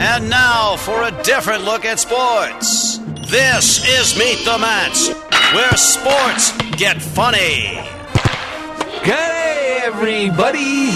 And now for a different look at sports. This is Meet the Mats, where sports get funny. Hey, everybody!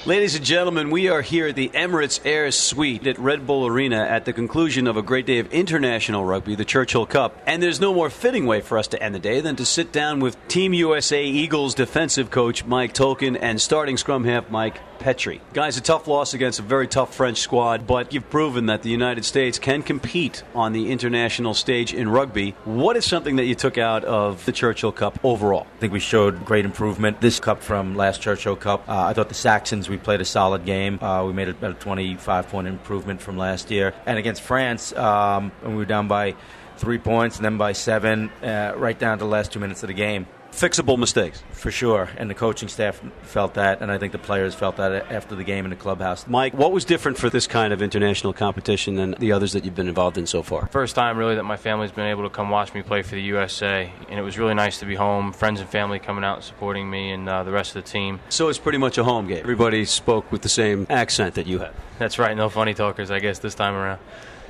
Ladies and gentlemen, we are here at the Emirates Air Suite at Red Bull Arena at the conclusion of a great day of international rugby, the Churchill Cup. And there's no more fitting way for us to end the day than to sit down with Team USA Eagles defensive coach Mike Tolkin and starting scrum half Mike Petri. Guys, a tough loss against a very tough French squad, but you've proven that the United States can compete on the international stage in rugby. What is something that you took out of the Churchill Cup overall? I think we showed great improvement this cup from last Churchill Cup. I thought the Saxons, we played a solid game. We made about a 25-point improvement from last year. And against France, and we were down by 3 points and then by 7, right down to the last 2 minutes of the game. Fixable mistakes. For sure. And the coaching staff felt that, and I think the players felt that after the game in the clubhouse. Mike, what was different for this kind of international competition than the others that you've been involved in so far? First time, really, that my family's been able to come watch me play for the USA, and it was really nice to be home, friends and family coming out and supporting me and the rest of the team. So it's pretty much a home game. Everybody spoke with the same accent that you had. That's right, no funny talkers, I guess, this time around.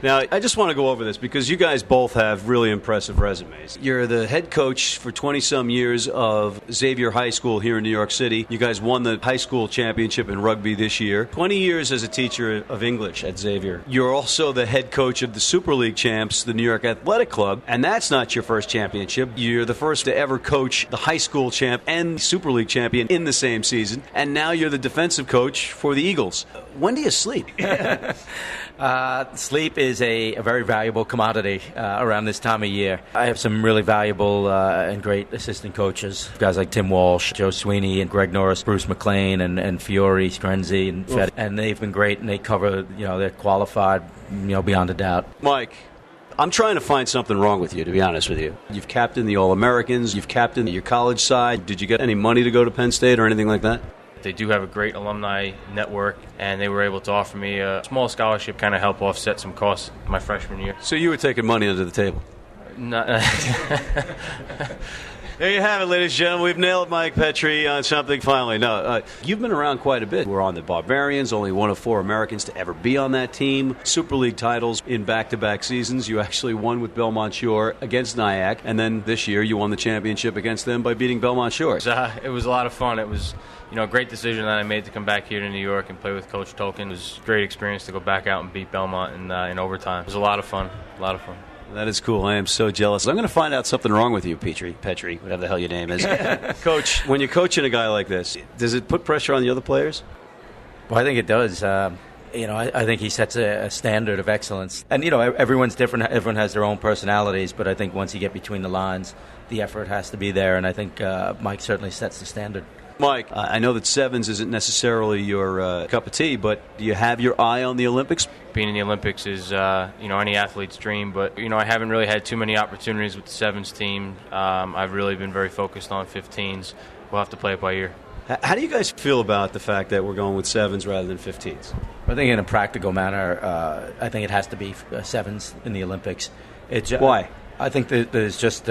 Now, I just want to go over this because you guys both have really impressive resumes. You're the head coach for 20-some years of Xavier High School here in New York City. You guys won the high school championship in rugby this year. 20 years as a teacher of English at Xavier. You're also the head coach of the Super League champs, the New York Athletic Club, and that's not your first championship. You're the first to ever coach the high school champ and Super League champion in the same season, and now you're the defensive coach for the Eagles. When do you sleep? Sleep is a very valuable commodity around this time of year. I have some really valuable and great assistant coaches, guys like Tim Walsh, Joe Sweeney, and Greg Norris, Bruce McLean, and Fiore, Strenzi, and Fed. And they've been great, and they cover, they're qualified, beyond a doubt. Mike, I'm trying to find something wrong with you, to be honest with you. You've captained the All-Americans. You've captained your college side. Did you get any money to go to Penn State or anything like that? They do have a great alumni network, and they were able to offer me a small scholarship, kind of help offset some costs my freshman year. So you were taking money under the table? No. There you have it, ladies and gentlemen. We've nailed Mike Petri on something finally. No, you've been around quite a bit. We're on the Barbarians, only one of 4 Americans to ever be on that team. Super League titles in back-to-back seasons. You actually won with Belmont Shore against Nyack, and then this year you won the championship against them by beating Belmont Shore. It was a lot of fun. It was a great decision that I made to come back here to New York and play with Coach Tolkin. It was a great experience to go back out and beat Belmont in overtime. It was a lot of fun. That is cool. I am so jealous. I'm going to find out something wrong with you, Petri, whatever the hell your name is. Coach, when you're coaching a guy like this, does it put pressure on the other players? Well, I think it does. I think he sets a standard of excellence. And, everyone's different. Everyone has their own personalities. But I think once you get between the lines, the effort has to be there. And I think Mike certainly sets the standard. Mike, I know that sevens isn't necessarily your cup of tea, but do you have your eye on the Olympics? Being in the Olympics is, any athlete's dream, but, I haven't really had too many opportunities with the sevens team. I've really been very focused on 15s. We'll have to play it by ear. How do you guys feel about the fact that we're going with sevens rather than 15s? I think in a practical manner, I think it has to be sevens in the Olympics. Why? I think that there's just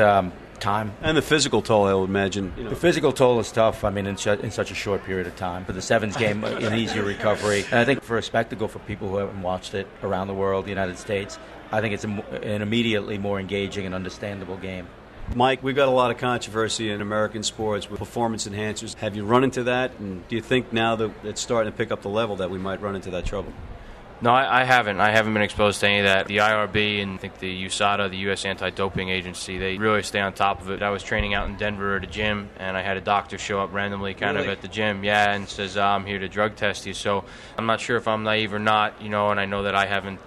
time. And the physical toll, I would imagine. The physical toll is tough, in such a short period of time. For the sevens game, an easier recovery. And I think for a spectacle for people who haven't watched it around the world, the United States, I think it's an immediately more engaging and understandable game. Mike, we've got a lot of controversy in American sports with performance enhancers. Have you run into that? And do you think now that it's starting to pick up the level that we might run into that trouble? No, I haven't. I haven't been exposed to any of that. The IRB and I think the USADA, the U.S. Anti-Doping Agency, they really stay on top of it. I was training out in Denver at a gym, and I had a doctor show up randomly of at the gym, and says, I'm here to drug test you. So I'm not sure if I'm naive or not, and I know that I haven't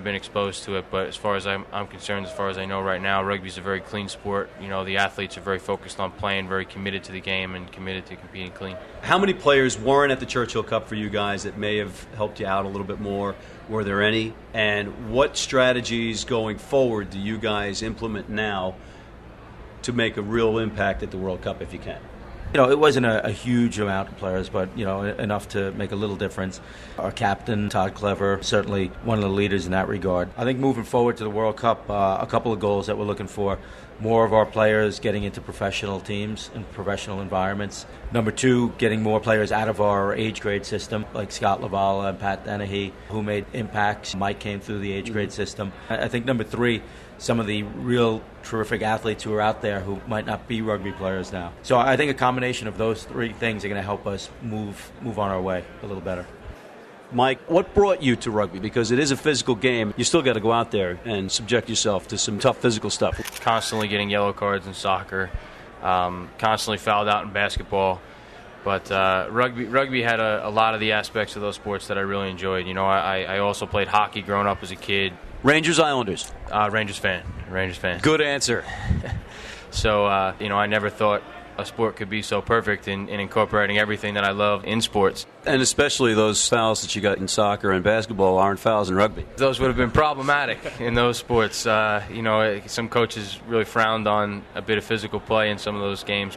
been exposed to it. But as far as I'm concerned, as far as I know right now, rugby's a very clean sport. The athletes are very focused on playing, very committed to the game, and committed to competing clean. How many players weren't at the Churchill Cup for you guys that may have helped you out a little bit more? Were there any? And what strategies going forward do you guys implement now to make a real impact at the World Cup if you can? It wasn't a huge amount of players, but, enough to make a little difference. Our captain, Todd Clever, certainly one of the leaders in that regard. I think moving forward to the World Cup, a couple of goals that we're looking for. more of our players getting into professional teams and professional environments. Number 2, getting more players out of our age grade system, like Scott Lavala and Pat Dennehy, who made impacts. Mike came through the age grade system. I think number 3, some of the real terrific athletes who are out there who might not be rugby players now. So I think a combination of those 3 things are going to help us move on our way a little better. Mike, what brought you to rugby? Because it is a physical game. You still got to go out there and subject yourself to some tough physical stuff. Constantly getting yellow cards in soccer, constantly fouled out in basketball. But rugby had a lot of the aspects of those sports that I really enjoyed. You know, I also played hockey growing up as a kid. Rangers, Islanders? Rangers fan. Good answer. So, I never thought a sport could be so perfect in incorporating everything that I love in sports. And especially those fouls that you got in soccer and basketball aren't fouls in rugby. Those would have been problematic in those sports. Some coaches really frowned on a bit of physical play in some of those games.